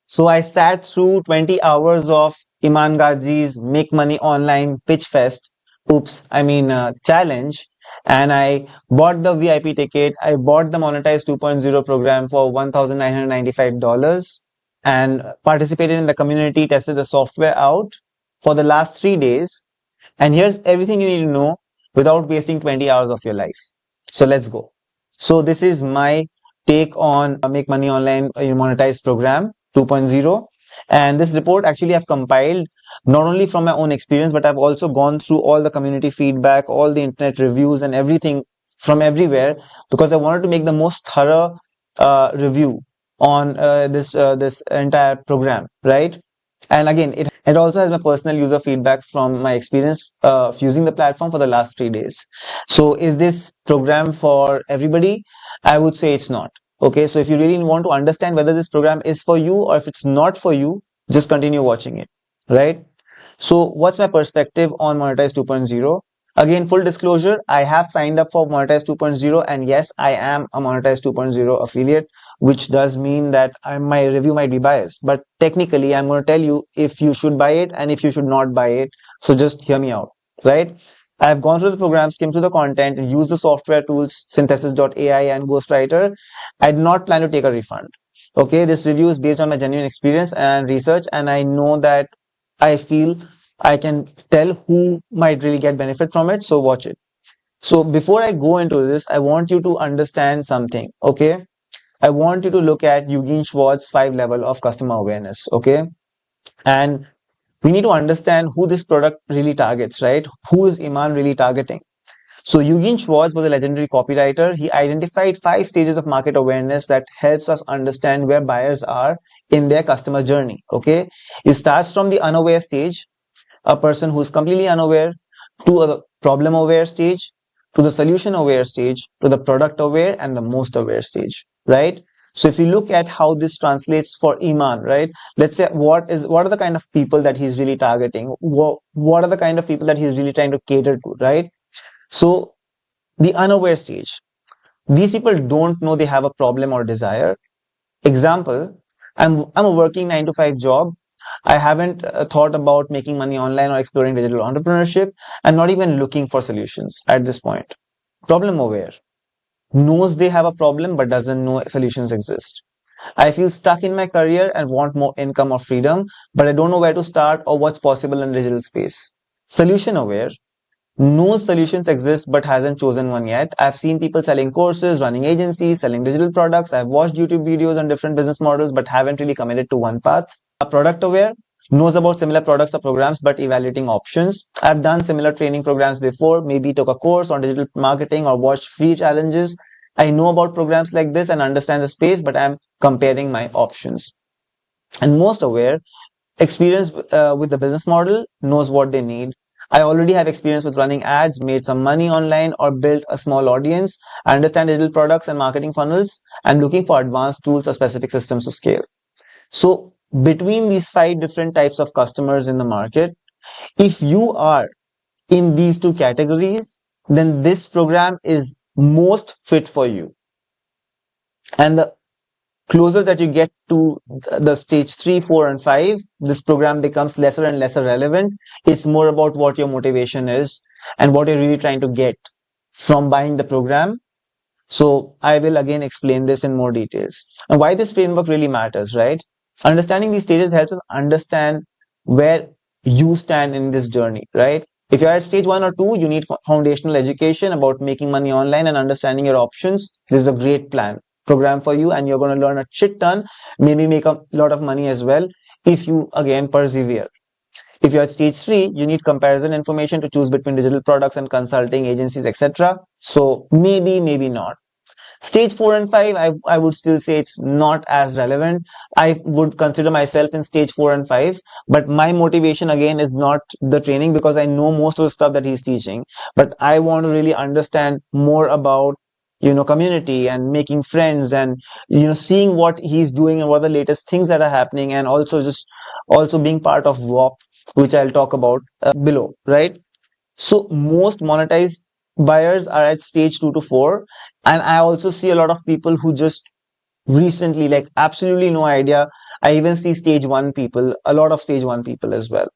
So I sat through 20 hours of Iman Gadzhi's Make Money Online Pitch Fest, challenge. And I bought the VIP ticket. I bought the Monetise 2.0 program for $1,995 and participated in the community, tested the software out for the last 3 days. And here's everything you need to know without wasting 20 hours of your life. So let's go. So this is my take on Make Money Online Monetize program 2.0. And this report actually I've compiled not only from my own experience, but I've also gone through all the community feedback, all the internet reviews and everything from everywhere, because I wanted to make the most thorough review on this entire program, right? And again, it also has my personal user feedback from my experience of using the platform for the last 3 days. So is this program for everybody? I would say it's not. Okay, so if you really want to understand whether this program is for you or if it's not for you, just continue watching it, right? So what's my perspective on Monetize 2.0? Again, full disclosure, I have signed up for Monetize 2.0 and yes, I am a Monetize 2.0 affiliate, which does mean that my review might be biased. But technically, I'm going to tell you if you should buy it and if you should not buy it. So just hear me out, right? I've gone through the program, skimmed through the content, and used the software tools Synthesis.ai and Ghostwriter. I did not plan to take a refund. Okay, this review is based on my genuine experience and research, and I know that I feel I can tell who might really get benefit from it. So watch it. So before I go into this, I want you to understand something. Okay. I want you to look at Eugene Schwartz's 5 level of customer awareness. Okay. And we need to understand who this product really targets, right? Who is Iman really targeting? So Eugene Schwartz was a legendary copywriter. He identified 5 stages of market awareness that helps us understand where buyers are in their customer journey. Okay. It starts from the unaware stage, a person who's completely unaware, to a problem aware stage, to the solution aware stage, to the product aware, and the most aware stage, right? So if you look at how this translates for Iman, right? Let's say what are the kind of people that he's really targeting? What are the kind of people that he's really trying to cater to, right? So the unaware stage, these people don't know they have a problem or desire. Example, I'm a working 9 to 5 job. I haven't thought about making money online or exploring digital entrepreneurship. I'm not even looking for solutions at this point. Problem aware, knows they have a problem but doesn't know solutions exist. I feel stuck in my career and want more income or freedom, but I don't know where to start or what's possible in digital space. Solution aware, knows solutions exist but hasn't chosen one yet. I've seen people selling courses, running agencies, selling digital products. I've watched YouTube videos on different business models but haven't really committed to one path. A product aware, knows about similar products or programs but evaluating options. I've done similar training programs before, maybe took a course on digital marketing or watched free challenges. I know about programs like this and understand the space, but I'm comparing my options. And most aware, experience with the business model, knows what they need. I already have experience with running ads, made some money online, or built a small audience. I understand digital products and marketing funnels. I'm looking for advanced tools or specific systems to scale. So between these 5 different types of customers in the market, if you are in these 2 categories, then this program is most fit for you. And the closer that you get to the stage 3, 4, and 5, this program becomes lesser and lesser relevant. It's more about what your motivation is and what you're really trying to get from buying the program. So I will again explain this in more details and why this framework really matters, right? Understanding these stages helps us understand where you stand in this journey, right? If you're at stage 1 or 2, you need foundational education about making money online and understanding your options. This is a great program for you, and you're going to learn a shit ton, maybe make a lot of money as well if you again persevere. If you're at stage 3, you need comparison information to choose between digital products and consulting agencies, etc. So maybe not. Stage 4 and 5, I would still say it's not as relevant. I would consider myself in stage 4 and 5, but my motivation again is not the training, because I know most of the stuff that he's teaching, but I want to really understand more about community and making friends and seeing what he's doing and what are the latest things that are happening, and also being part of Whop, which I'll talk about below, right? So most monetized buyers are at stage 2 to 4. And I also see a lot of people who just recently, like absolutely no idea I even see stage one people, a lot of stage one people as well.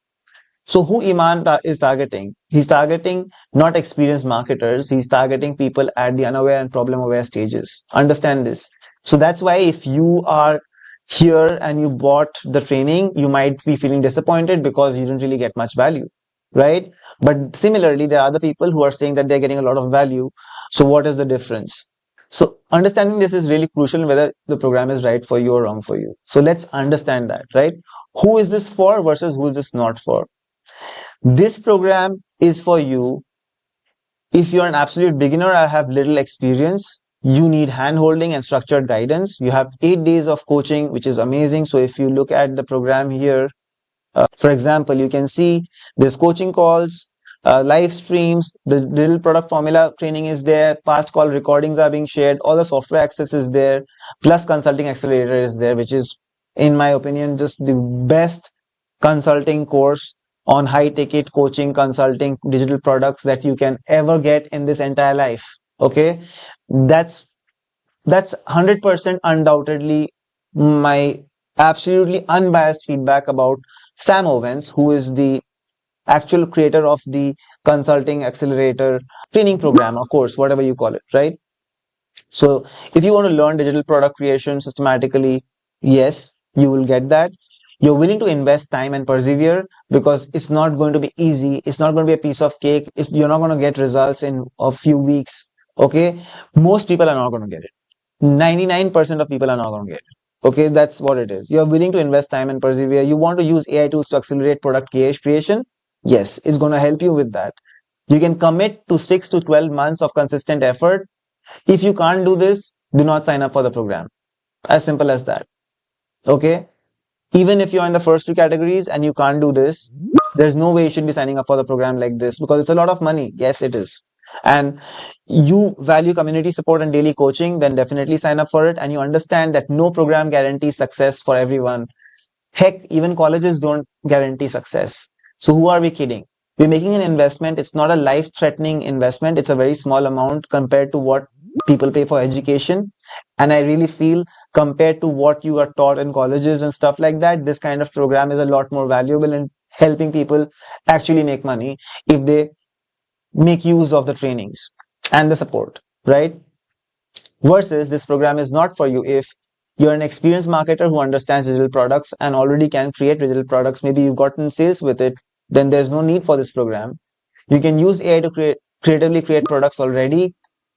So who Iman is targeting? He's targeting not experienced marketers. He's targeting people at the unaware and problem aware stages. Understand this. So that's why if you are here and you bought the training, you might be feeling disappointed because you didn't really get much value, right? But similarly, there are other people who are saying that they're getting a lot of value. So what is the difference? So understanding this is really crucial whether the program is right for you or wrong for you. So let's understand that, right? Who is this for versus who is this not for? This program is for you if you're an absolute beginner or have little experience. You need hand holding and structured guidance. You have 8 days of coaching, which is amazing. So if you look at the program here, for example, you can see there's coaching calls, live streams, the little product formula training is there, past call recordings are being shared, all the software access is there, plus consulting accelerator is there, which is, in my opinion, just the best consulting course on high ticket coaching, consulting, digital products that you can ever get in this entire life. Okay, that's that's 100% undoubtedly my absolutely unbiased feedback about Sam Owens, who is the actual creator of the consulting accelerator training program or course, whatever you call it, right? So if you want to learn digital product creation systematically, yes, you will get that. You're willing to invest time and persevere because it's not going to be easy. It's not going to be a piece of cake. You're not going to get results in a few weeks. Okay. Most people are not going to get it. 99% of people are not going to get it. Okay. That's what it is. You're willing to invest time and persevere. You want to use AI tools to accelerate product creation. Yes, it's going to help you with that. You can commit to 6 to 12 months of consistent effort. If you can't do this, do not sign up for the program. As simple as that. Okay. Even if you're in the first two categories and you can't do this, there's no way you should be signing up for the program like this because it's a lot of money. Yes, it is. And you value community support and daily coaching, then definitely sign up for it. And you understand that no program guarantees success for everyone. Heck, even colleges don't guarantee success. So who are we kidding? We're making an investment. It's not a life-threatening investment. It's a very small amount compared to what people pay for education. And I really feel compared to what you are taught in colleges and stuff like that, this kind of program is a lot more valuable in helping people actually make money if they make use of the trainings and the support, right? Versus this program is not for you if you're an experienced marketer who understands digital products and already can create digital products. Maybe you've gotten sales with it, then there's no need for this program. You can use AI to creatively create products already,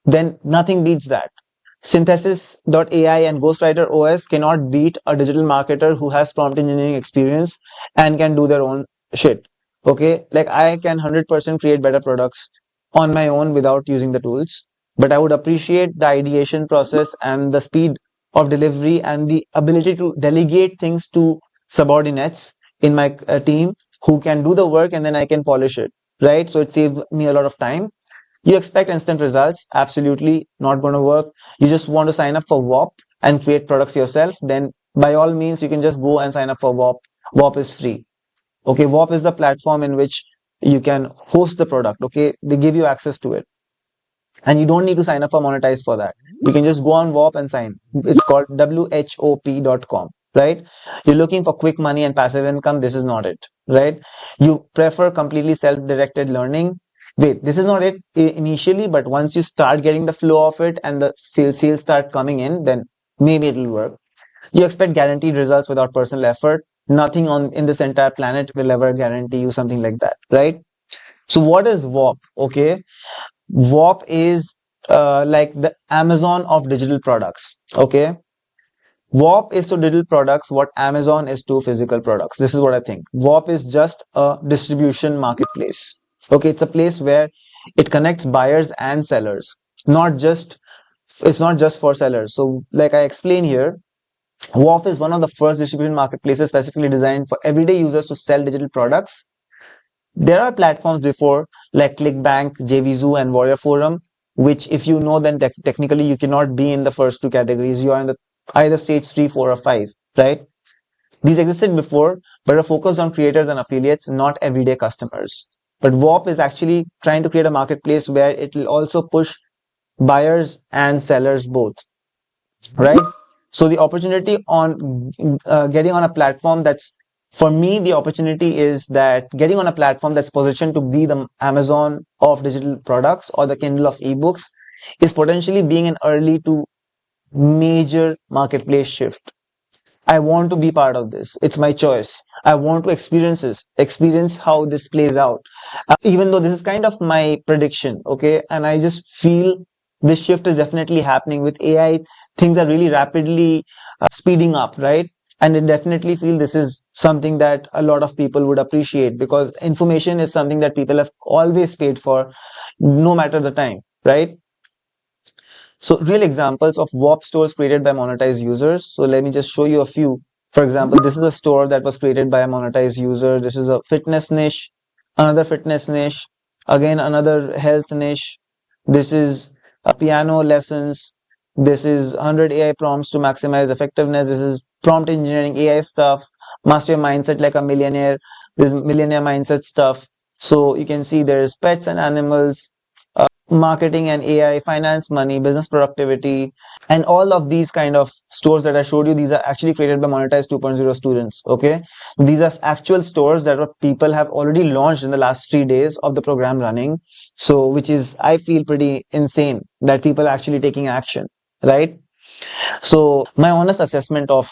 then nothing beats that. Synthesis.ai and GhostwriterOS cannot beat a digital marketer who has prompt engineering experience and can do their own shit. Okay, like I can 100% create better products on my own without using the tools, but I would appreciate the ideation process and the speed of delivery and the ability to delegate things to subordinates in my team who can do the work and then I can polish it, right? So it saves me a lot of time. You expect instant results, absolutely not going to work. You just want to sign up for Whop and create products yourself, then by all means you can just go and sign up for Whop. Whop is free. Okay, Whop is the platform in which you can host the product. Okay, they give you access to it and you don't need to sign up for Monetise for that. You can just go on Whop and sign. It's called whop.com, right? You're looking for quick money and passive income. This is not it, right? You prefer completely self-directed learning. Wait, this is not it initially, but once you start getting the flow of it and the sales start coming in, then maybe it'll work. You expect guaranteed results without personal effort. Nothing on in this entire planet will ever guarantee you something like that, right? So what is Whop? Okay, Whop is like the Amazon of digital products. Okay. Whop is to digital products what Amazon is to physical products. This is what I think. Whop is just a distribution marketplace. Okay. It's a place where it connects buyers and sellers, not just, it's not just for sellers. So like I explain here, Whop is one of the first distribution marketplaces specifically designed for everyday users to sell digital products. There are platforms before like ClickBank, JVZoo, and Warrior Forum, which if you know, then technically you cannot be in the first two categories. You are in the either stage 3, 4, or 5, right? These existed before, but are focused on creators and affiliates, not everyday customers. But Whop is actually trying to create a marketplace where it will also push buyers and sellers both, right? So the opportunity on getting on a platform that's, for me, the opportunity is that getting on a platform that's positioned to be the Amazon of digital products or the Kindle of ebooks is potentially being an early to major marketplace shift. I want to be part of this. It's my choice. I want to experience how this plays out. Even though this is kind of my prediction, okay? And I just feel this shift is definitely happening with AI. Things are really rapidly speeding up, right? And I definitely feel this is something that a lot of people would appreciate because information is something that people have always paid for, no matter the time, right? So real examples of Whop stores created by monetized users. So let me just show you a few. For example, this is a store that was created by a monetized user. This is a fitness niche, another fitness niche, again another health niche. This is a piano lessons. This is 100 AI prompts to maximize effectiveness. This is prompt engineering AI stuff. Master your mindset like a millionaire. This millionaire mindset stuff. So you can see there's pets and animals, marketing and AI, finance, money, business productivity, and all of these kind of stores that I showed you, these are actually created by Monetise 2.0 students. Okay. These are actual stores that people have already launched in the last 3 days of the program running. So, which is, I feel pretty insane that people are actually taking action, right? So, my honest assessment of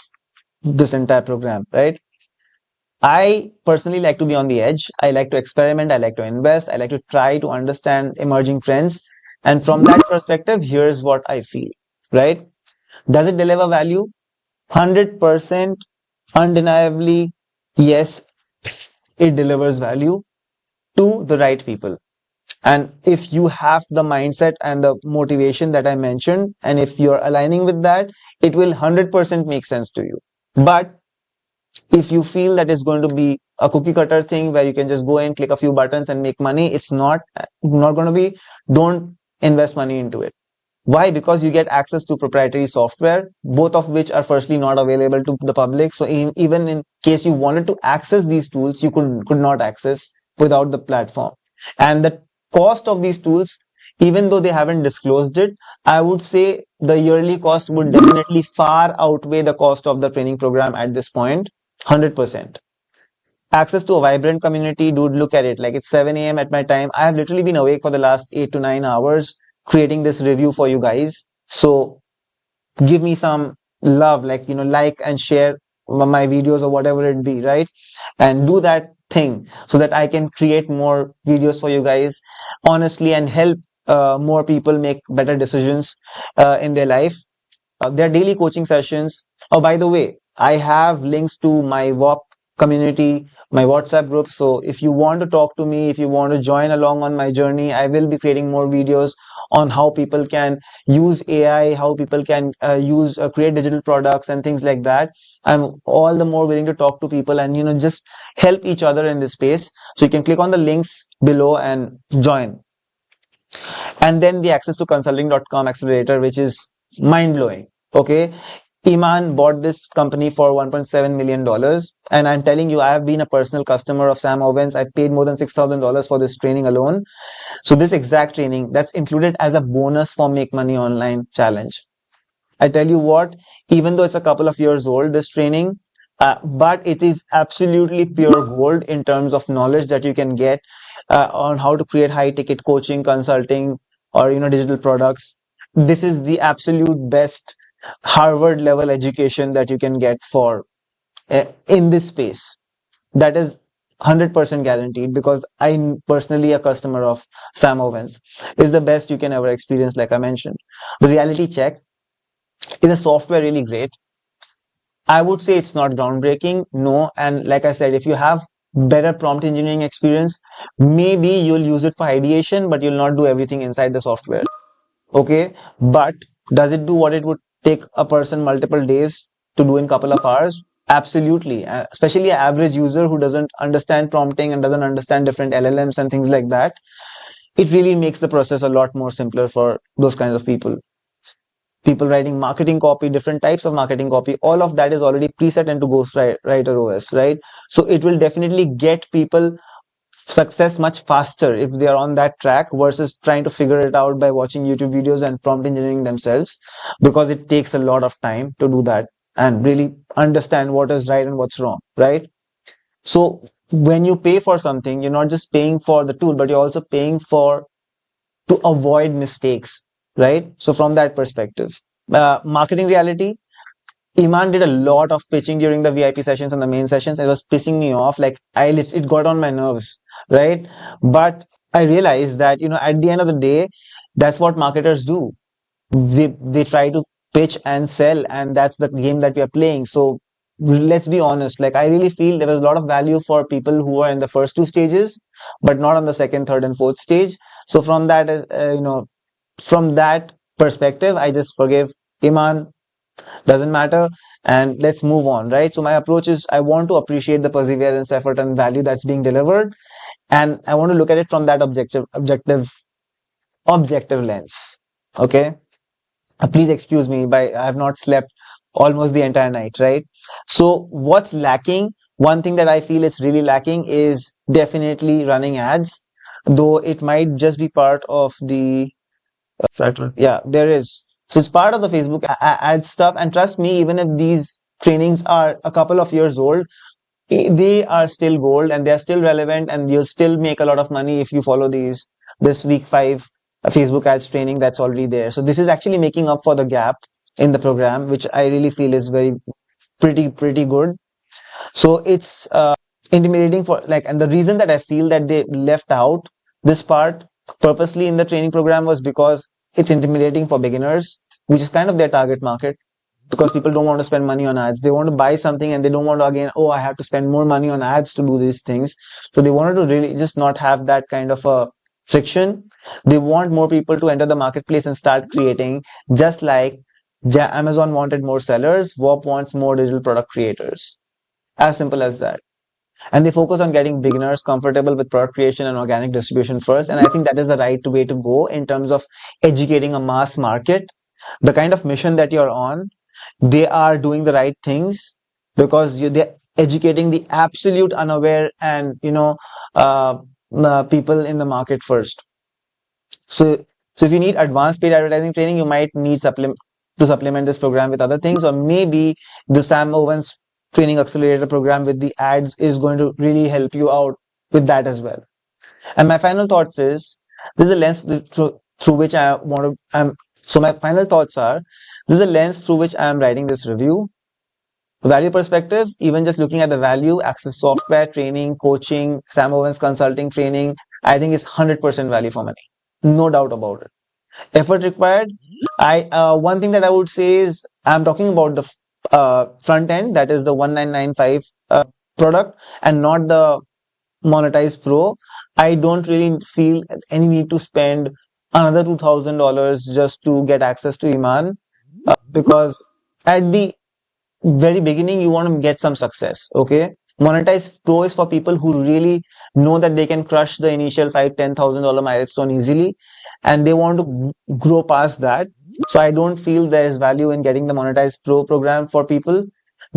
this entire program, right? I personally like to be on the edge. I like to experiment. I like to invest. I like to try to understand emerging trends. And from that perspective, here's what I feel, right? Does it deliver value? 100% undeniably, yes, it delivers value to the right people. And if you have the mindset and the motivation that I mentioned, and if you're aligning with that, it will 100% make sense to you. But if you feel that it's going to be a cookie cutter thing where you can just go and click a few buttons and make money, it's not going to be. Don't invest money into it. Why? Because you get access to proprietary software, both of which are firstly not available to the public. So even in case you wanted to access these tools, you could not access without the platform. And the cost of these tools, even though they haven't disclosed it, I would say the yearly cost would definitely far outweigh the cost of the training program at this point. 100%. Access to a vibrant community, dude, look at it. Like it's 7 a.m. at my time. I have literally been awake for the last 8 to 9 hours creating this review for you guys. So give me some love, like, like and share my videos or whatever it be, right? And do that thing so that I can create more videos for you guys honestly and help more people make better decisions in their life. Their daily coaching sessions. Oh, by the way, I have links to my Whop community, my WhatsApp group. So if you want to talk to me, if you want to join along on my journey, I will be creating more videos on how people can use AI, how people can use create digital products and things like that. I'm all the more willing to talk to people and just help each other in this space. So you can click on the links below and join. And then the access to consulting.com accelerator, which is mind blowing. Okay. Iman bought this company for $1.7 million. And I'm telling you, I have been a personal customer of Sam Owens. I paid more than $6,000 for this training alone. So this exact training that's included as a bonus for Make Money Online challenge. I tell you what, even though it's a couple of years old, this training, but it is absolutely pure gold in terms of knowledge that you can get on how to create high ticket coaching, consulting, or digital products. This is the absolute best Harvard level education that you can get for in this space. That is 100% guaranteed because I'm personally a customer of Sam Owens. Is the best you can ever experience, like I mentioned. The reality check, is the software really great? I would say it's not groundbreaking, no. And like I said, if you have better prompt engineering experience, maybe you'll use it for ideation, but you'll not do everything inside the software. Okay. But does it do what it would take a person multiple days to do in couple of hours? Absolutely. Especially an average user who doesn't understand prompting and doesn't understand different LLMs and things like that. It really makes the process a lot more simpler for those kinds of people. People writing marketing copy, different types of marketing copy, all of that is already preset into GhostwriterOS, right? So it will definitely get people success much faster if they are on that track versus trying to figure it out by watching YouTube videos and prompt engineering themselves, because it takes a lot of time to do that and really understand what is right and what's wrong, right? So when you pay for something, you're not just paying for the tool, but you're also paying for to avoid mistakes, right? So from that perspective, marketing reality, Iman did a lot of pitching during the VIP sessions and the main sessions. It was pissing me off. Like it got on my nerves, right? But I realized that, at the end of the day, that's what marketers do. They try to pitch and sell, and that's the game that we are playing. So let's be honest. Like I really feel there was a lot of value for people who are in the first two stages, but not on the second, third, and fourth stage. So from that perspective, I just forgive Iman, doesn't matter, and let's move on, right? So my approach is I want to appreciate the perseverance, effort, and value that's being delivered, and I want to look at it from that objective lens. Okay. Please excuse me, by I have not slept almost the entire night, right? So what's lacking, one thing that I feel is really lacking is definitely running ads, though it might just be part of the yeah, there is. So it's part of the Facebook ad stuff. And trust me, even if these trainings are a couple of years old, they are still gold and they are still relevant, and you'll still make a lot of money if you follow this week five Facebook ads training that's already there. So this is actually making up for the gap in the program, which I really feel is very pretty good. So it's intimidating for like, and the reason that I feel that they left out this part purposely in the training program was because it's intimidating for beginners, which is kind of their target market, because people don't want to spend money on ads. They want to buy something and they don't want to again, oh, I have to spend more money on ads to do these things. So they wanted to really just not have that kind of a friction. They want more people to enter the marketplace and start creating, just like Amazon wanted more sellers, Whop wants more digital product creators. As simple as that. And they focus on getting beginners comfortable with product creation and organic distribution first. And I think that is the right way to go in terms of educating a mass market. The kind of mission that you're on, they are doing the right things, because they're educating the absolute unaware and uh, people in the market first. So so if you need advanced paid advertising training, you might need supplement this program with other things, or maybe the Sam Owens training accelerator program with the ads is going to really help you out with that as well. And my final thoughts is, this is a lens through which I want to so my final thoughts are, this is a lens through which I am writing this review. Value perspective, even just looking at the value, access software, training, coaching, Sam Owens consulting training, I think is 100% value for money. No doubt about it. Effort required. I One thing that I would say is, I'm talking about the front end, that is the 1995 product, and not the Monetize Pro. I don't really feel any need to spend another $2,000 just to get access to Iman, because at the very beginning you want to get some success. Okay, Monetize Pro is for people who really know that they can crush the initial $5,000-10,000 milestone easily, and they want to grow past that. So I don't feel there is value in getting the Monetize Pro program for people.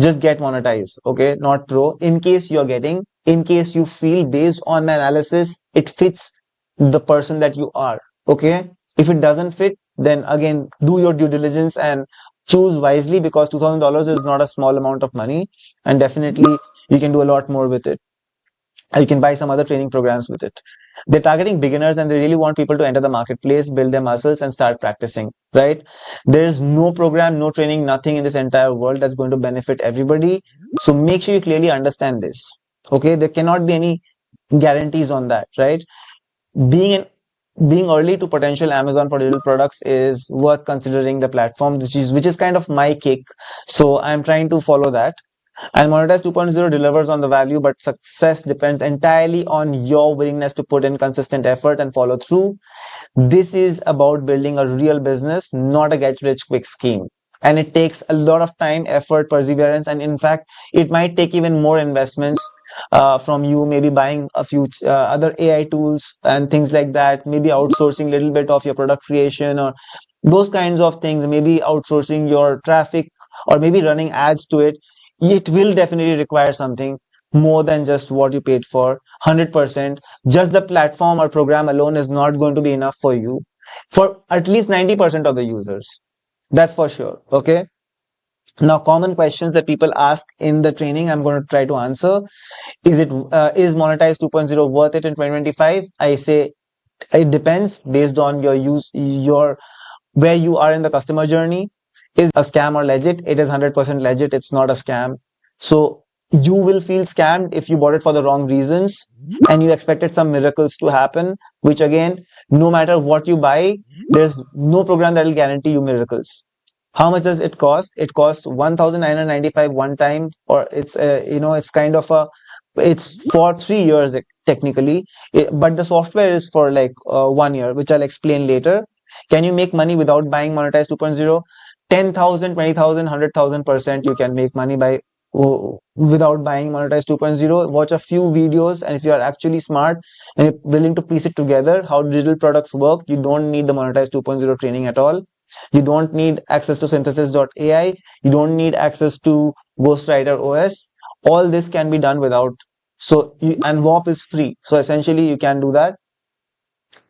Just get Monetize, okay, not Pro. In case you feel, based on my analysis, it fits the person that you are. Okay, if it doesn't fit, then again do your due diligence and choose wisely, because $2,000 is not a small amount of money, and definitely you can do a lot more with it. You can buy some other training programs with it. They're targeting beginners and they really want people to enter the marketplace, build their muscles, and start practicing, right? There's no program, no training, nothing in this entire world that's going to benefit everybody. So make sure you clearly understand this. Okay, there cannot be any guarantees on that, right? Being being early to potential Amazon for digital products is worth considering the platform, which is kind of my kick. So I'm trying to follow that. And Monetize 2.0 delivers on the value, but success depends entirely on your willingness to put in consistent effort and follow through. This is about building a real business, not a get rich quick scheme. And it takes a lot of time, effort, perseverance, and in fact, it might take even more investments from you, maybe buying a few other AI tools and things like that, maybe outsourcing a little bit of your product creation or those kinds of things, maybe outsourcing your traffic or maybe running ads to it. It will definitely require something. more than just what you paid for. 100%. Just the platform or program alone is not going to be enough for you, for at least 90% of the users. That's for sure. Okay. Now, common questions that people ask in the training, I'm going to try to answer. Is Monetise 2.0 worth it in 2025? I say it depends based on your where you are in the customer journey. Is a scam or legit? It is 100% legit. It's not a scam. So you will feel scammed if you bought it for the wrong reasons and you expected some miracles to happen, which again, no matter what you buy, there's no program that will guarantee you miracles. How much does it cost? It costs 1,995 one time, or it's kind of it's for 3 years technically. But the software is for like 1 year, which I'll explain later. Can you make money without buying Monetise 2.0? 10,000, 20,000, 100,000% you can make money by without buying Monetise 2.0. Watch a few videos, and if you are actually smart and you're willing to piece it together, how digital products work, you don't need the Monetise 2.0 training at all. You don't need access to Synthesis.ai. You don't need access to GhostwriterOS. All this can be done without. And Whop is free. So essentially, you can do that.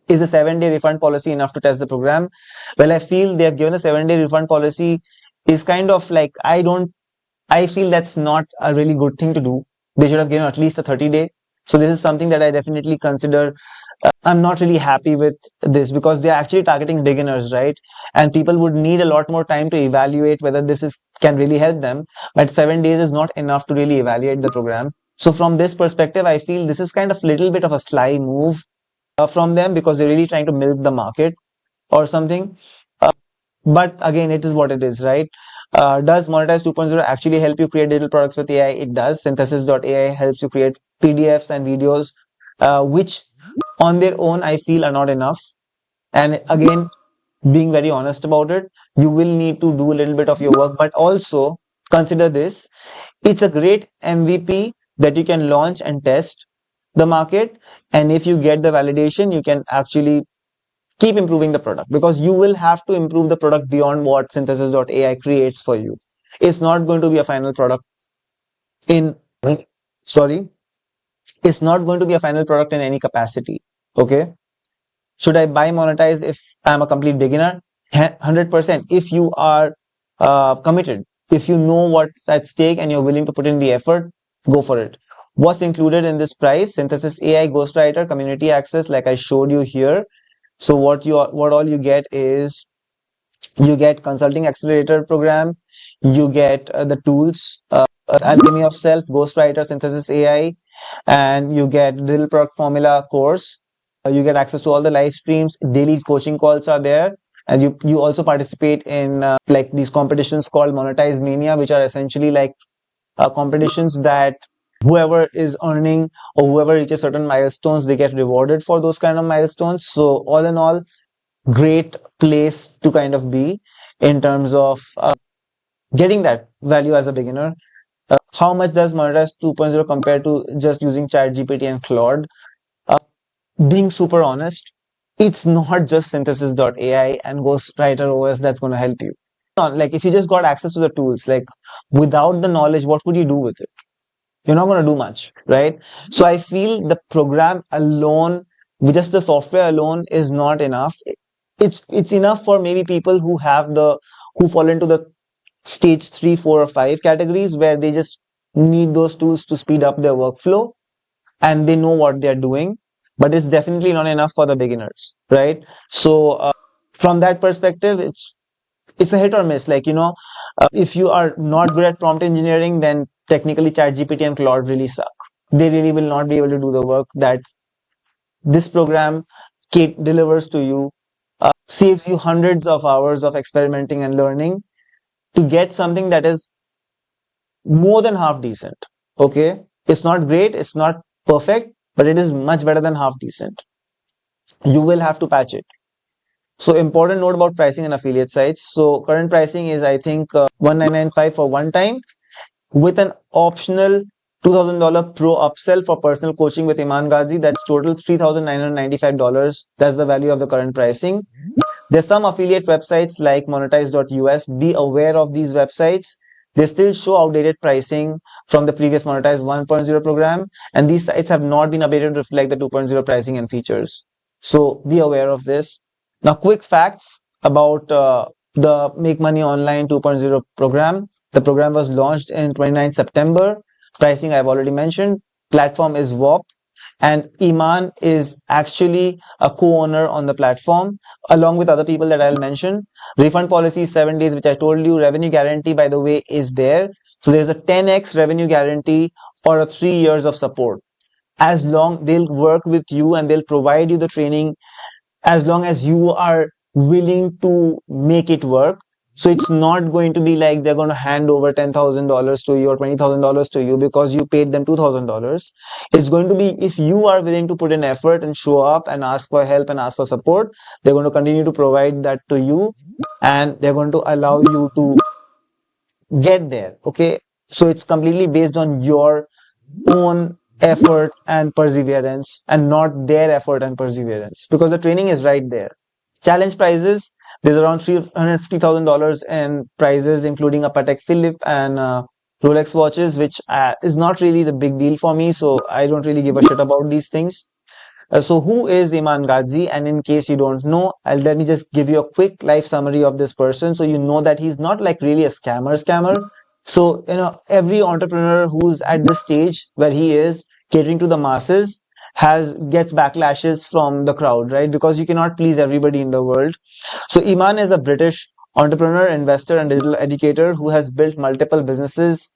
Is a 7-day refund policy enough to test the program? Well, I feel they have given a 7-day refund policy is kind of like, I feel that's not a really good thing to do. They should have given at least a 30-day. So this is something that I definitely consider. I'm not really happy with this because they're actually targeting beginners, right? And people would need a lot more time to evaluate whether can really help them. But 7 days is not enough to really evaluate the program. So from this perspective, I feel this is kind of little bit of a sly move from them because they're really trying to milk the market or something. Uh, but again, it is what it is, right? Does Monetise 2.0 actually help you create digital products with AI? It does. Synthesis.ai helps you create PDFs and videos, which on their own I feel are not enough. And again, being very honest about it, you will need to do a little bit of your work, but also consider this. It's a great MVP that you can launch and test the market. And if you get the validation, you can actually keep improving the product because you will have to improve the product beyond what Synthesis.ai creates for you. It's not going to be a final product in, sorry, it's not going to be a final product in any capacity. Okay. Should I buy Monetise if I'm a complete beginner? 100%. If you are committed, if you know what's at stake and you're willing to put in the effort, go for it. What's included in this price? Synthesis AI, Ghostwriter, community access, like I showed you here. So what all you get is you get consulting accelerator program, you get the tools, alchemy of self, Ghostwriter, Synthesis AI, and you get little product formula course. You get access to all the live streams, daily coaching calls are there, and you also participate in like these competitions called Monetise Mania, which are essentially like competitions that whoever is earning or whoever reaches certain milestones, they get rewarded for those kind of milestones. So all in all, great place to kind of be in terms of getting that value as a beginner. How much does Monetise 2.0 compare to just using ChatGPT and Claude? Uh, Being super honest, it's not just Synthesis.ai and GhostwriterOS that's going to help you. Like if you just got access to the tools, like without the knowledge, what would you do with it? You're not going to do much, right? So I feel the program alone, with just the software alone, is not enough. It's enough for maybe people who fall into the stage 3, 4, or 5 categories where they just need those tools to speed up their workflow and they know what they're doing. But it's definitely not enough for the beginners, right? So from that perspective, it's a hit or miss. Like, if you are not good at prompt engineering, then technically ChatGPT and Claude really suck. They really will not be able to do the work that this program delivers to you. Saves you hundreds of hours of experimenting and learning to get something that is more than half decent. Okay. It's not great. It's not perfect, but it is much better than half decent. You will have to patch it. So important note about pricing and affiliate sites. So current pricing is, I think, 1995 for one time with an optional $2,000 pro upsell for personal coaching with Iman Gadzhi. That's total $3,995. That's the value of the current pricing. There's some affiliate websites like monetise.us. Be aware of these websites. They still show outdated pricing from the previous Monetise 1.0 program, and these sites have not been updated to reflect the 2.0 pricing and features. So be aware of this. Now, quick facts about the Make Money Online 2.0 program. The program was launched in 29 September. Pricing I've already mentioned. Platform is Whop, and Iman is actually a co-owner on the platform along with other people that I'll mention. Refund policy is 7 days, which I told you. Revenue guarantee, by the way, is there. So there's a 10x revenue guarantee or a 3 years of support. As long they'll work with you and they'll provide you the training as long as you are willing to make it work. So it's not going to be like they're going to hand over $10,000 to you or $20,000 to you because you paid them $2,000. It's going to be if you are willing to put in effort and show up and ask for help and ask for support, they're going to continue to provide that to you and they're going to allow you to get there. Okay. So it's completely based on your own effort and perseverance and not their effort and perseverance because the training is right there. Challenge prizes, there's around $350,000 in prizes, including a Patek Philippe and Rolex watches, which is not really the big deal for me. So I don't really give a shit about these things. So who is Iman Gadzhi? And in case you don't know, let me just give you a quick life summary of this person so you know that he's not like really a scammer. So, every entrepreneur who's at this stage where he is catering to the masses gets backlashes from the crowd, right? Because you cannot please everybody in the world. So Iman is a British entrepreneur, investor, and digital educator who has built multiple businesses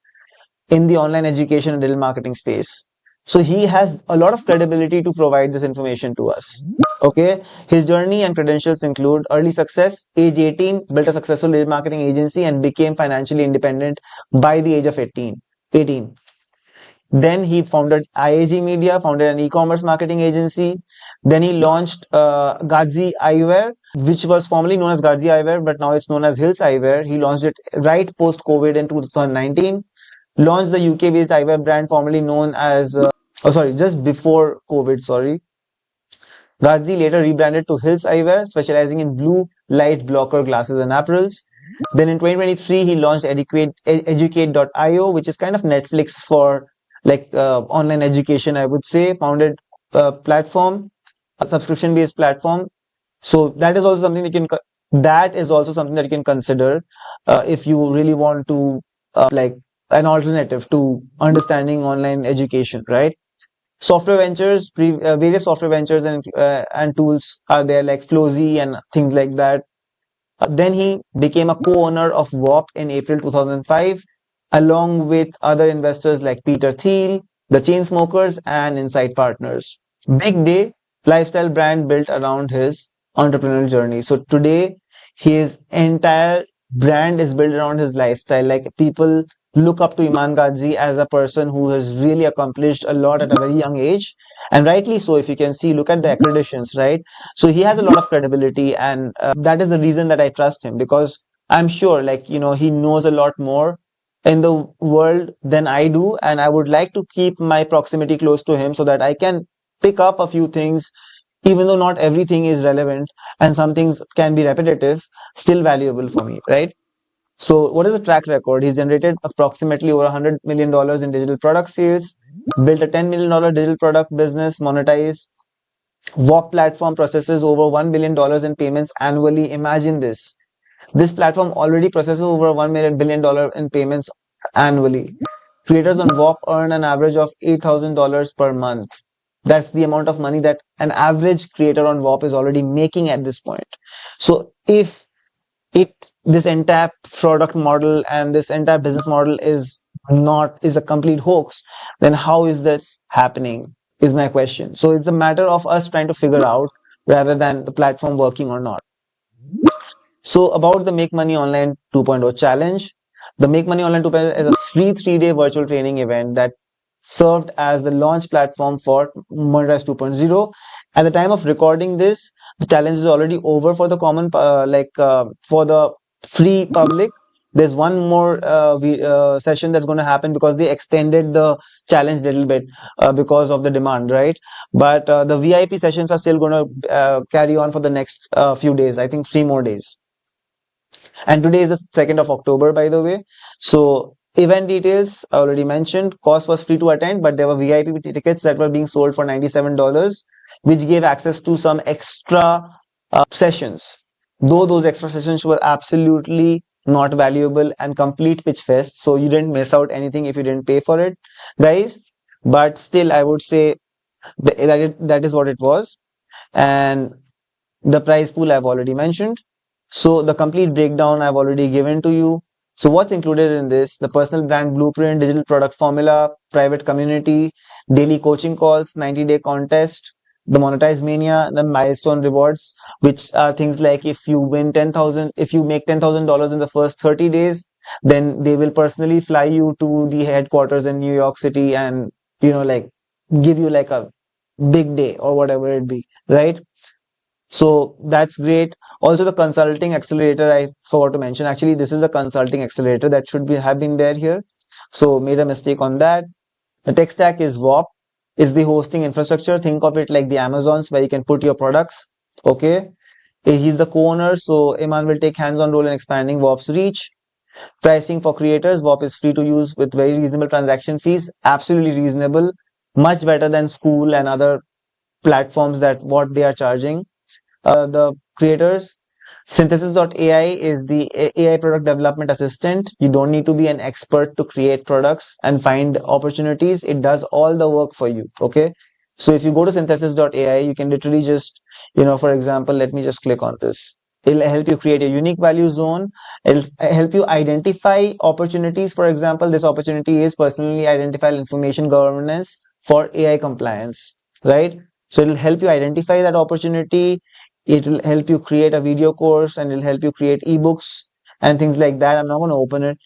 in the online education and digital marketing space. So he has a lot of credibility to provide this information to us. Okay. His journey and credentials include early success, age 18, built a successful digital marketing agency and became financially independent by the age of 18. Then he founded IAG Media, founded an e-commerce marketing agency. Then he launched Gadzhi Eyewear, which was formerly known as Gadzhi Eyewear, but now it's known as Hills Eyewear. He launched it right post-COVID in 2019. Launched the UK-based eyewear brand formerly known as, just before COVID, sorry. Gadzhi later rebranded to Hills Eyewear, specializing in blue light blocker glasses and apparels. Then in 2023, he launched Educate.io, which is kind of Netflix for like online education, I would say. Founded a platform, a subscription-based platform. So that is also something that you can consider if you really want to like an alternative to understanding online education, right? Software ventures, various software ventures and tools are there like Flozy and things like that. Then he became a co-owner of Whop in April 2005, along with other investors like Peter Thiel, the Chainsmokers, and Insight Partners. Big Day lifestyle brand built around his entrepreneurial journey. So today, his entire brand is built around his lifestyle. Like people look up to Iman Gadzhi as a person who has really accomplished a lot at a very young age, and rightly so. If you can see, look at the accreditations, right? So he has a lot of credibility, and that is the reason that I trust him because I'm sure, like he knows a lot more in the world than I do, and I would like to keep my proximity close to him so that I can pick up a few things, even though not everything is relevant and some things can be repetitive, still valuable for me, right? So, what is the track record? He's generated approximately over $100 million in digital product sales, built a $10 million digital product business, Monetise. Whop platform processes over $1 billion in payments annually. Imagine this. This platform already processes over $1 billion in payments annually. Creators on Whop earn an average of $8,000 per month. That's the amount of money that an average creator on Whop is already making at this point. So if this entire product model and this entire business model is a complete hoax, then how is this happening? Is my question. So it's a matter of us trying to figure out rather than the platform working or not. So about the Make Money Online 2.0 challenge, the Make Money Online 2.0 is a free 3-day virtual training event that served as the launch platform for Monetise 2.0. At the time of recording this, the challenge is already over for the for the free public. There's one more session that's going to happen because they extended the challenge a little bit because of the demand, right? But the VIP sessions are still going to carry on for the next few days. I think 3 more days. And today is the 2nd of October, by the way. So event details I already mentioned. Cost was free to attend, but there were VIP tickets that were being sold for $97, which gave access to some extra sessions. Though those extra sessions were absolutely not valuable and complete pitch fest, so you didn't miss out anything if you didn't pay for it, guys. But still, I would say that is what it was. And the price pool I've already mentioned. So the complete breakdown I've already given to you. So what's included in this? The personal brand blueprint, digital product formula, private community, daily coaching calls, 90-day contest, the monetize mania, the milestone rewards, which are things like if you win 10,000, if you make $10,000 in the first 30 days, then they will personally fly you to the headquarters in New York City and, like give you like a big day or whatever it be, right? So that's great. Also, the consulting accelerator, I forgot to mention. Actually, this is the consulting accelerator that should be have been there here. So made a mistake on that. The tech stack is Whop, is the hosting infrastructure. Think of it like the Amazons where you can put your products. Okay. He's the co-owner, so Iman will take hands-on role in expanding Whop's reach. Pricing for creators, Whop is free to use with very reasonable transaction fees. Absolutely reasonable. Much better than School and other platforms that what they are charging the creators. Synthesis.ai is the AI product development assistant. You don't need to be an expert to create products and find opportunities. It does all the work for you. Okay. So if you go to synthesis.ai, you can literally just, for example, let me just click on this. It'll help you create a unique value zone. It'll help you identify opportunities. For example, this opportunity is personally identified information governance for AI compliance, right? So it'll help you identify that opportunity. It will help you create a video course and it'll help you create ebooks and things like that. I'm not going to open it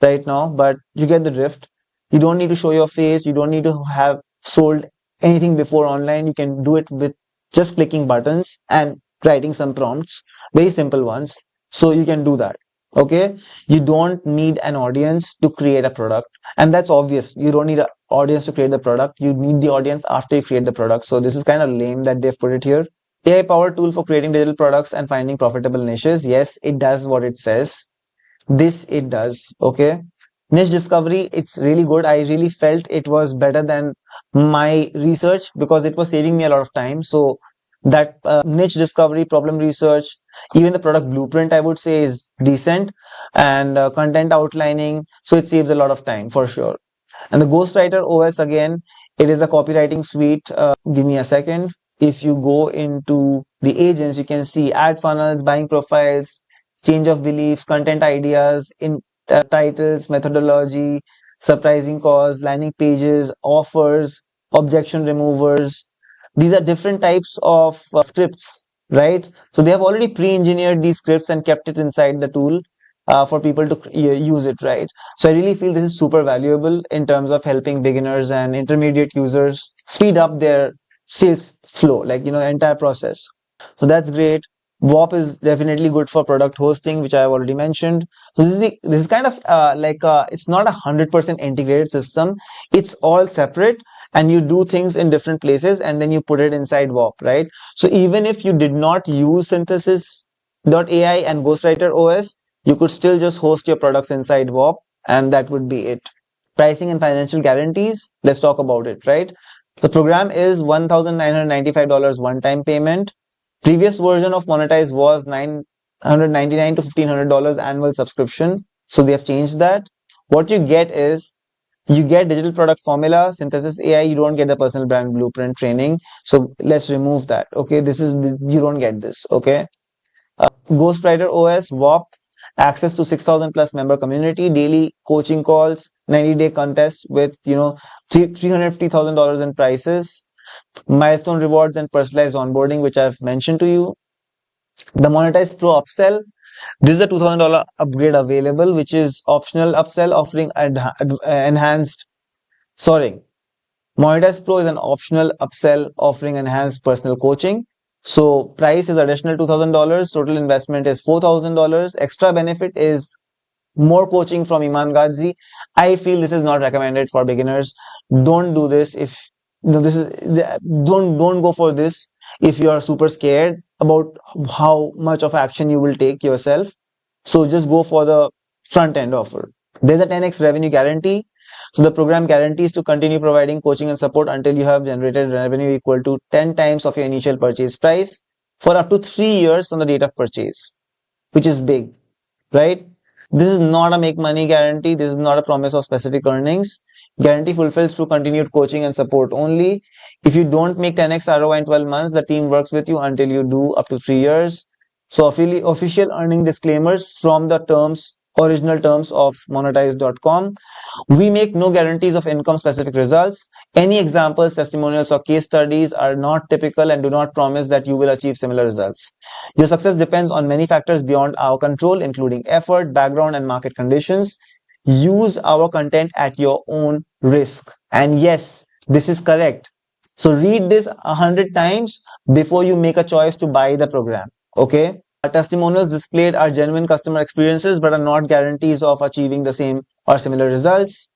right now, but you get the drift. You don't need to show your face. You don't need to have sold anything before online. You can do it with just clicking buttons and writing some prompts, very simple ones. So you can do that. Okay. You don't need an audience to create a product. And that's obvious. You don't need an audience to create the product. You need the audience after you create the product. So this is kind of lame that they've put it here. AI powered tool for creating digital products and finding profitable niches. Yes, it does what it says. This it does. Okay. Niche discovery, it's really good. I really felt it was better than my research because it was saving me a lot of time. So that niche discovery, problem research, even the product blueprint, I would say is decent, and content outlining. So it saves a lot of time for sure. And the Ghostwriter OS, again, it is a copywriting suite. Give me a second. If you go into the agents, you can see ad funnels, buying profiles, change of beliefs, content ideas, in titles, methodology, surprising cause, landing pages, offers, objection removers. These are different types of scripts, right? So they have already pre-engineered these scripts and kept it inside the tool for people to use it, right? So I really feel this is super valuable in terms of helping beginners and intermediate users speed up their sales flow, like, entire process. So that's great. Whop is definitely good for product hosting, which I have already mentioned. So this is kind of it's not 100% integrated system. It's all separate, and you do things in different places, and then you put it inside Whop, right? So even if you did not use Synthesis.ai and Ghostwriter OS, you could still just host your products inside Whop, and that would be it. Pricing and financial guarantees. Let's talk about it, right? The program is $1,995 one-time payment. Previous version of Monetise was $999 to $1,500 annual subscription. So they have changed that. What you get is you get digital product formula, synthesis AI. You don't get the personal brand blueprint training. So let's remove that. Okay, you don't get this. Okay. Ghostwriter OS, WOP, access to 6,000 plus member community, daily coaching calls, 90-day contest with, $350,000 in prices, milestone rewards and personalized onboarding, which I've mentioned to you. The Monetize Pro upsell, this is a $2,000 upgrade available, which is optional upsell offering enhanced, sorry, Monetize Pro is an optional upsell offering enhanced personal coaching. So price is additional $2,000. Total investment is $4,000. Extra benefit is more coaching from Iman Gadzhi. I feel this is not recommended for beginners. Don't do this if this is don't go for this if you are super scared about how much of action you will take yourself. So just go for the front end offer. There's a 10x revenue guarantee. So the program guarantees to continue providing coaching and support until you have generated revenue equal to 10 times of your initial purchase price for up to 3 years from the date of purchase, which is big, right? This is not a make money guarantee. This is not a promise of specific earnings. Guarantee fulfills through continued coaching and support only. If you don't make 10x ROI in 12 months, the team works with you until you do up to 3 years. So official earning disclaimers from the original terms of monetise.com. We make no guarantees of income specific results. Any examples, testimonials, or case studies are not typical and do not promise that you will achieve similar results. Your success depends on many factors beyond our control, including effort, background, and market conditions. Use our content at your own risk. And yes, this is correct. So read this 100 times before you make a choice to buy the program. Okay. Testimonials displayed are genuine customer experiences but are not guarantees of achieving the same or similar results.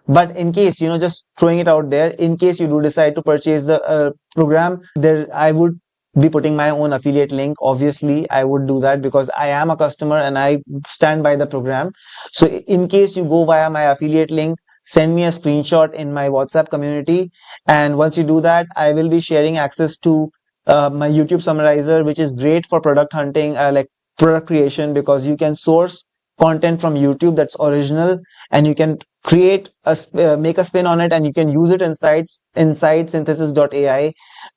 But in case, just throwing it out there, in case you do decide to purchase the program, there I would be putting my own affiliate link. Obviously, I would do that because I am a customer and I stand by the program. So in case you go via my affiliate link, send me a screenshot in my WhatsApp community. And once you do that, I will be sharing access to my YouTube summarizer, which is great for product hunting, like product creation, because you can source content from YouTube that's original and you can make a spin on it, and you can use it inside Synthesis.ai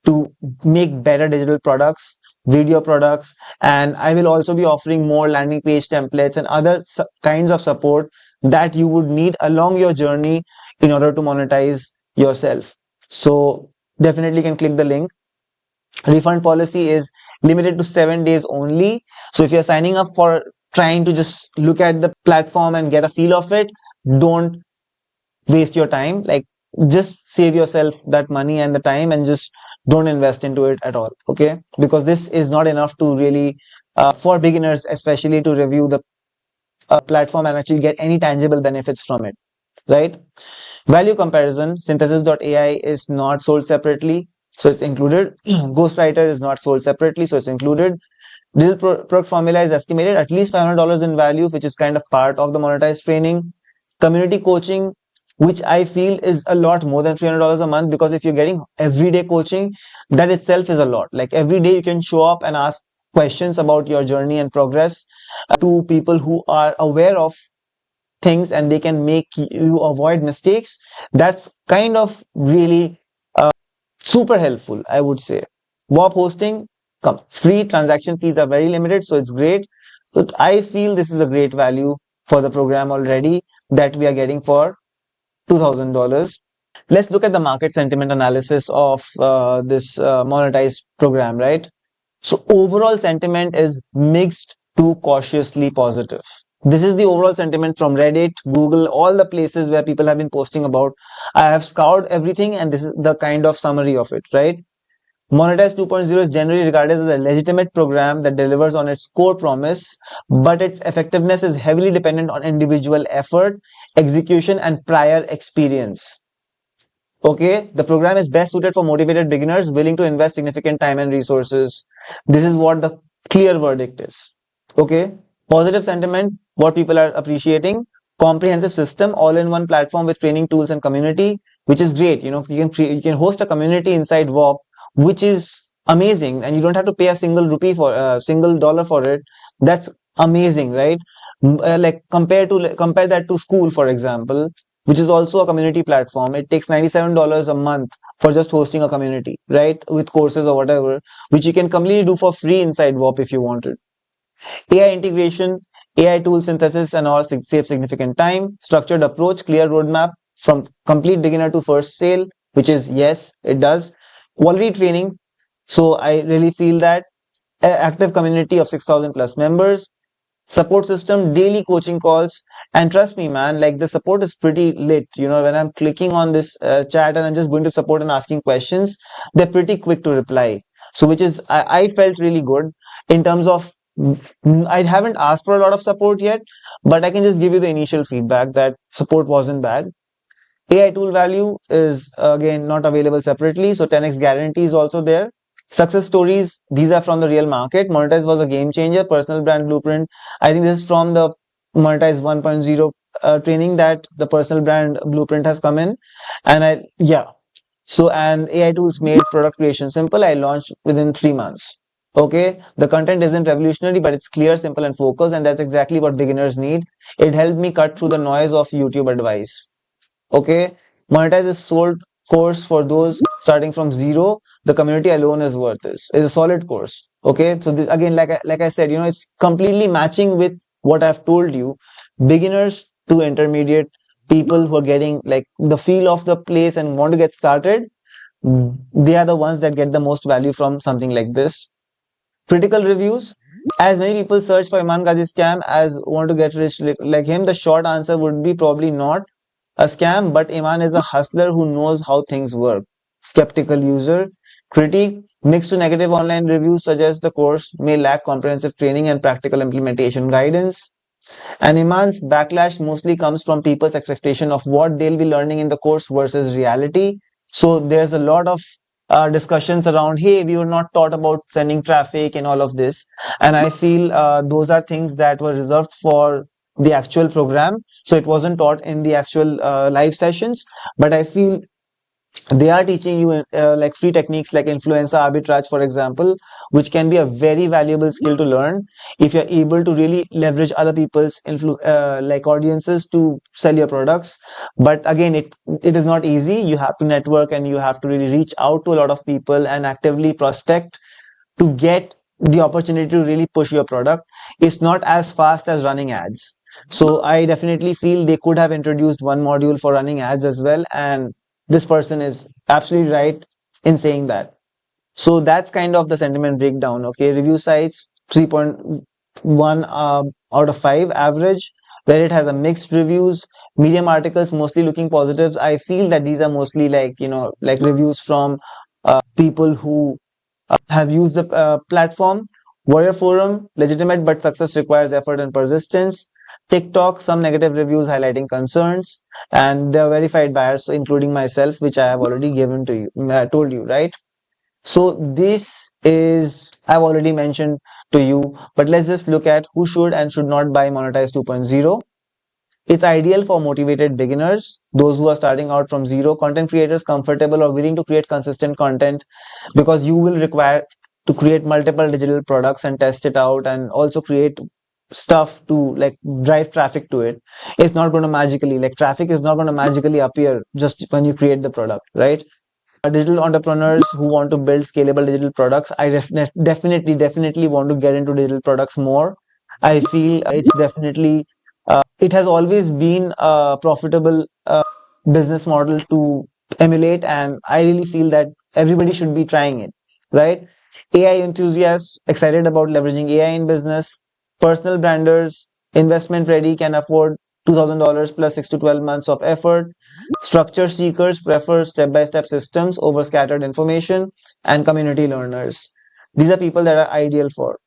to make better digital products, video products. And I will also be offering more landing page templates and other kinds of support that you would need along your journey in order to monetize yourself. So definitely can click the link. Refund policy is limited to 7 days only. So if you're signing up for trying to just look at the platform and get a feel of it, don't waste your time. Like, just save yourself that money and the time and just don't invest into it at all. Okay, because this is not enough to really for beginners especially to review the platform and actually get any tangible benefits from it, right? Value comparison: Synthesis.ai is not sold separately, so it's included. Ghostwriter is not sold separately, so it's included. Digital product formula is estimated at least $500 in value, which is kind of part of the monetized training. Community coaching, which I feel is a lot more than $300 a month, because if you're getting everyday coaching, that itself is a lot. Like every day you can show up and ask questions about your journey and progress to people who are aware of things and they can make you avoid mistakes. That's kind of really super helpful, I would say. Whop hosting, free. Transaction fees are very limited, so it's great. So I feel this is a great value for the program already that we are getting for $2,000. Let's look at the market sentiment analysis of this monetized program, right? So overall sentiment is mixed to cautiously positive. This is the overall sentiment from Reddit, Google, all the places where people have been posting about. I have scoured everything and this is the kind of summary of it, right? Monetize 2.0 is generally regarded as a legitimate program that delivers on its core promise, but its effectiveness is heavily dependent on individual effort, execution, and prior experience. Okay, the program is best suited for motivated beginners willing to invest significant time and resources. This is what the clear verdict is. Okay, positive sentiment, what people are appreciating: comprehensive system, all-in-one platform with training tools and community, which is great. You can host a community inside Whop, which is amazing, and you don't have to pay a single rupee for single dollar for it. That's amazing, right? Like compare that to school, for example, which is also a community platform. It takes $97 a month for just hosting a community, right? With courses or whatever, which you can completely do for free inside Whop if you wanted. AI integration, AI tool synthesis and all save significant time. Structured approach, clear roadmap from complete beginner to first sale, which is yes, it does. Quality training. So I really feel that active community of 6,000 plus members, support system, daily coaching calls, and trust me, man, like the support is pretty lit. When I'm clicking on this chat and I'm just going to support and asking questions, they're pretty quick to reply. So which is I felt really good in terms of I haven't asked for a lot of support yet, but I can just give you the initial feedback that support wasn't bad. AI tool value is again not available separately, so 10x guarantee is also there. Success stories, these are from the real market. Monetize was a game changer. Personal brand blueprint, I think this is from the Monetize 1.0 training that the personal brand blueprint has come in. And and AI tools made product creation simple. I launched within 3 months. Okay, the content isn't revolutionary, but it's clear, simple, and focused, and that's exactly what beginners need. It helped me cut through the noise of YouTube advice. Okay, Monetize is sold course for those starting from zero. The community alone is worth this. It's a solid course. Okay, so this again, like I said, it's completely matching with what I've told you. Beginners to intermediate, people who are getting like the feel of the place and want to get started, they are the ones that get the most value from something like this. Critical reviews. As many people search for Iman Gadzhi scam as want to get rich like him, the short answer would be probably not a scam, but Iman is a hustler who knows how things work. Skeptical user. Critique. Mixed to negative online reviews suggest the course may lack comprehensive training and practical implementation guidance. And Iman's backlash mostly comes from people's expectation of what they'll be learning in the course versus reality. So there's a lot of discussions around, hey, we were not taught about sending traffic and all of this. And I feel those are things that were reserved for the actual program. So it wasn't taught in the actual live sessions. But I feel they are teaching you like free techniques like influencer arbitrage, for example, which can be a very valuable skill to learn if you're able to really leverage other people's like audiences to sell your products. But again, it is not easy. You have to network and you have to really reach out to a lot of people and actively prospect to get the opportunity to really push your product. It's not as fast as running ads. So I definitely feel they could have introduced one module for running ads as well. And this person is absolutely right in saying that. So that's kind of the sentiment breakdown. Okay, review sites 3.1 out of 5 average. Reddit has a mixed reviews. Medium articles mostly looking positives. I feel that these are mostly like like reviews from people who have used the platform. Warrior Forum, legitimate, but success requires effort and persistence. TikTok, some negative reviews highlighting concerns, and the verified buyers, so including myself, which I have already given to you, told you, right? So this is, I've already mentioned to you, but let's just look at who should and should not buy Monetize 2.0. It's ideal for motivated beginners, those who are starting out from zero, content creators comfortable or willing to create consistent content, because you will require to create multiple digital products and test it out and also create stuff to like drive traffic to it. It's not going to magically, like traffic is not going to magically appear just when you create the product, right? Digital entrepreneurs who want to build scalable digital products, I definitely want to get into digital products more. I feel it's definitely it has always been a profitable business model to emulate, and I really feel that everybody should be trying it, right? AI enthusiasts excited about leveraging AI in business. Personal branders, investment ready, can afford $2,000 plus 6 to 12 months of effort. Structure seekers prefer step-by-step systems over scattered information. And community learners, these are people that are ideal for.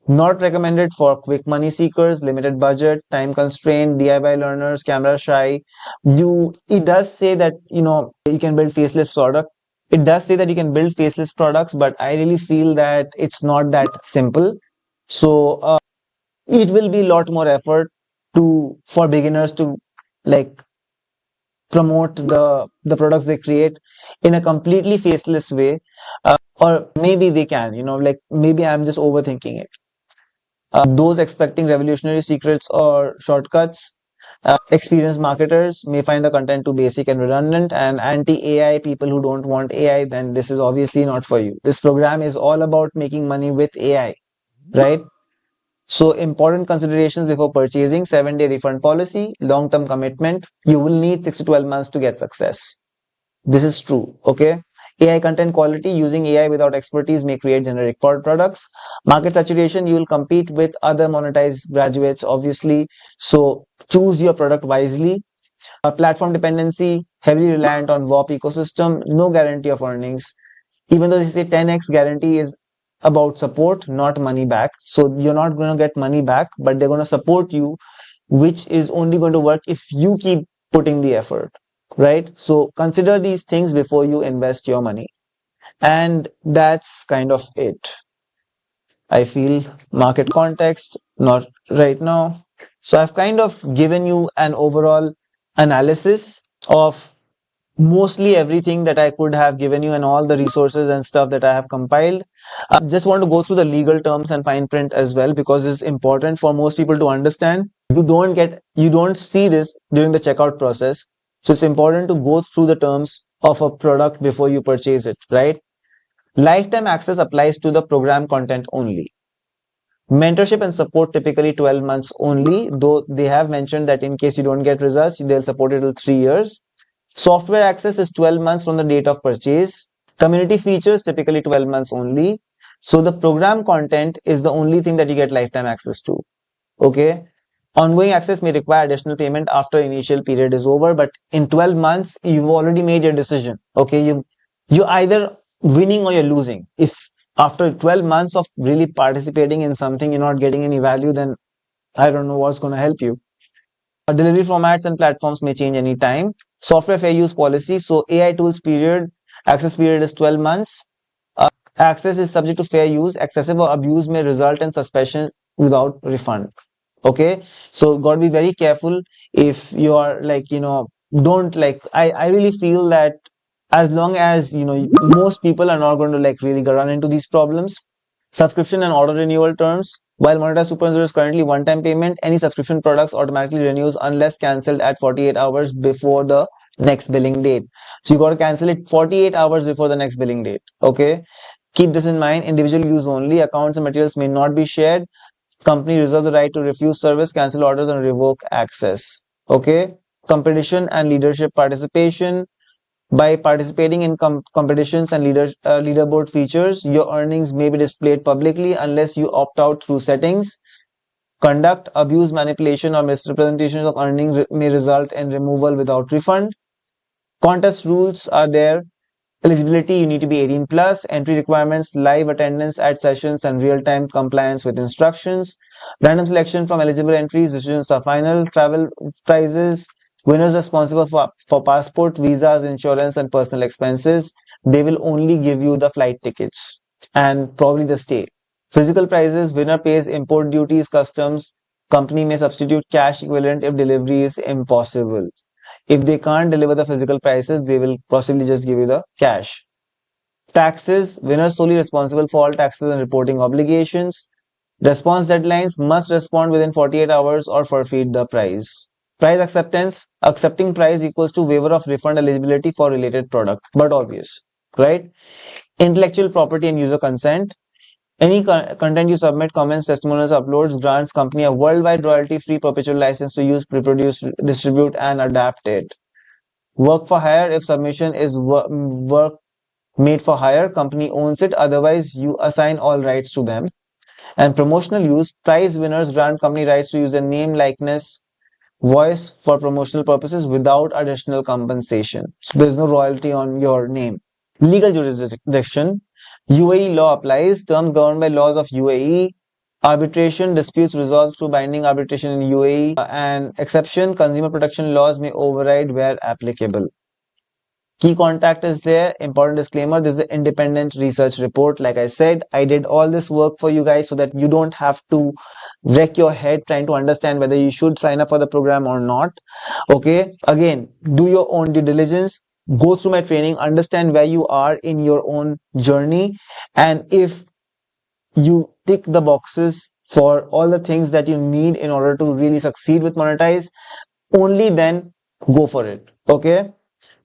Not recommended for quick money seekers, limited budget, time constrained, DIY learners, camera shy. It does say that you can build faceless product. It does say that you can build faceless products, but I really feel that it's not that simple. So it will be a lot more effort to for beginners to like promote the products they create in a completely faceless way. Or maybe they can, like maybe I'm just overthinking it. Those expecting revolutionary secrets or shortcuts, experienced marketers may find the content too basic and redundant, and anti-AI people who don't want AI, then this is obviously not for you. This program is all about making money with AI, right? So important considerations before purchasing: 7-day refund policy, long-term commitment. You will need 6 to 12 months to get success. This is true. Okay. AI content quality, using AI without expertise may create generic products. Market saturation, you will compete with other monetized graduates, obviously. So choose your product wisely. Platform dependency, heavily reliant on Whop ecosystem, no guarantee of earnings. Even though they say 10x guarantee is about support, not money back. So you're not going to get money back, but they're going to support you, which is only going to work if you keep putting the effort, right? So consider these things before you invest your money. And that's kind of it. I feel market context, not right now. So I've kind of given you an overall analysis of mostly everything that I could have given you and all the resources and stuff that I have compiled. Just want to go through the legal terms and fine print as well because it's important for most people to understand. You don't see this during the checkout process. So it's important to go through the terms of a product before you purchase it, right? Lifetime access applies to the program content only. Mentorship and support typically 12 months only, though they have mentioned that in case you don't get results, they'll support it till 3 years. Software access is 12 months from the date of purchase. Community features typically 12 months only. So the program content is the only thing that you get lifetime access to. Okay. Ongoing access may require additional payment after initial period is over, but in 12 months, you've already made your decision. Okay. You either winning or you're losing. If after 12 months of really participating in something, you're not getting any value, then I don't know what's going to help you. Delivery formats and platforms may change anytime. Software fair use policy. So AI tools period, access period is 12 months. Access is subject to fair use. Excessive or abuse may result in suspension without refund. Okay. So got to be very careful if you are like, don't like, I really feel that as long as, most people are not going to like really run into these problems. Subscription and auto renewal terms. While Monetise 2.0 is currently one-time payment, any subscription products automatically renews unless cancelled at 48 hours before the next billing date. So you got to cancel it 48 hours before the next billing date. Okay. Keep this in mind. Individual use only. Accounts and materials may not be shared. Company reserves the right to refuse service, cancel orders, and revoke access. Okay. Competition and leadership participation. By participating in competitions and leaderboard features, your earnings may be displayed publicly unless you opt out through settings. Conduct, abuse, manipulation, or misrepresentation of earnings may result in removal without refund. Contest rules are there. Eligibility, you need to be 18 plus. Entry requirements, live attendance at sessions and real-time compliance with instructions. Random selection from eligible entries, decisions are final. Travel prizes, winners responsible for passport, visas, insurance, and personal expenses. They will only give you the flight tickets and probably the stay. Physical prizes, winner pays import duties, customs. Company may substitute cash equivalent if delivery is impossible. If they can't deliver the physical prices, they will possibly just give you the cash. Taxes, winners solely responsible for all taxes and reporting obligations. Response deadlines, must respond within 48 hours or forfeit the price. Price acceptance, accepting price equals to waiver of refund eligibility for related product, but obvious, right? Intellectual property and user consent. Any content you submit, comments, testimonials, uploads, grants company a worldwide royalty-free perpetual license to use, reproduce, distribute, and adapt it. Work for hire, if submission is work made for hire, company owns it, otherwise you assign all rights to them. And promotional use, prize winners grant company rights to use their name, likeness, voice for promotional purposes without additional compensation. So there's no royalty on your name. Legal jurisdiction, UAE law applies, terms governed by laws of UAE. Arbitration, disputes resolved through binding arbitration in UAE. And exception, consumer protection laws may override where applicable. Key contact is there. Important disclaimer, this is an independent research report. Like I said, I did all this work for you guys so that you don't have to wreck your head trying to understand whether you should sign up for the program or not. Okay. Again, do your own due diligence. Go through my training, understand where you are in your own journey. And if you tick the boxes for all the things that you need in order to really succeed with Monetise, only then go for it. Okay.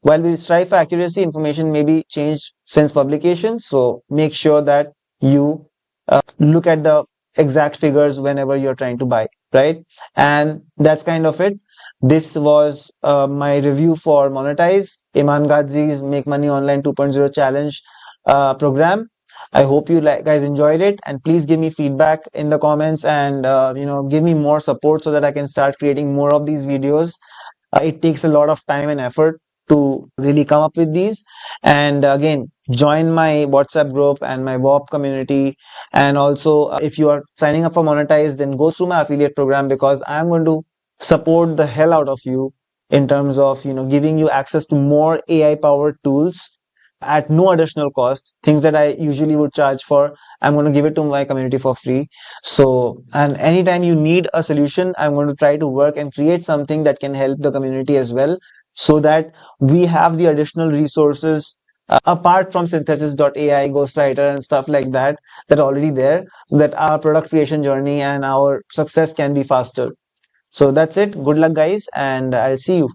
While we strive for accuracy, information may be changed since publication. So make sure that you look at the exact figures whenever you're trying to buy, right? And that's kind of it. This was my review for Monetise, Iman Gadzhi's Make Money Online 2.0 challenge program. I hope you guys enjoyed it, and please give me feedback in the comments and give me more support so that I can start creating more of these videos. It takes a lot of time and effort to really come up with these. And again, join my WhatsApp group and my Whop community. And also, if you are signing up for Monetise, then go through my affiliate program because I'm going to support the hell out of you in terms of giving you access to more AI powered tools at no additional cost. Things that I usually would charge for, I'm going to give it to my community for free. So, and anytime you need a solution, I'm going to try to work and create something that can help the community as well, so that we have the additional resources apart from Synthesis.ai, Ghostwriter, and stuff like that that are already there, so that our product creation journey and our success can be faster. So that's it. Good luck, guys, and I'll see you.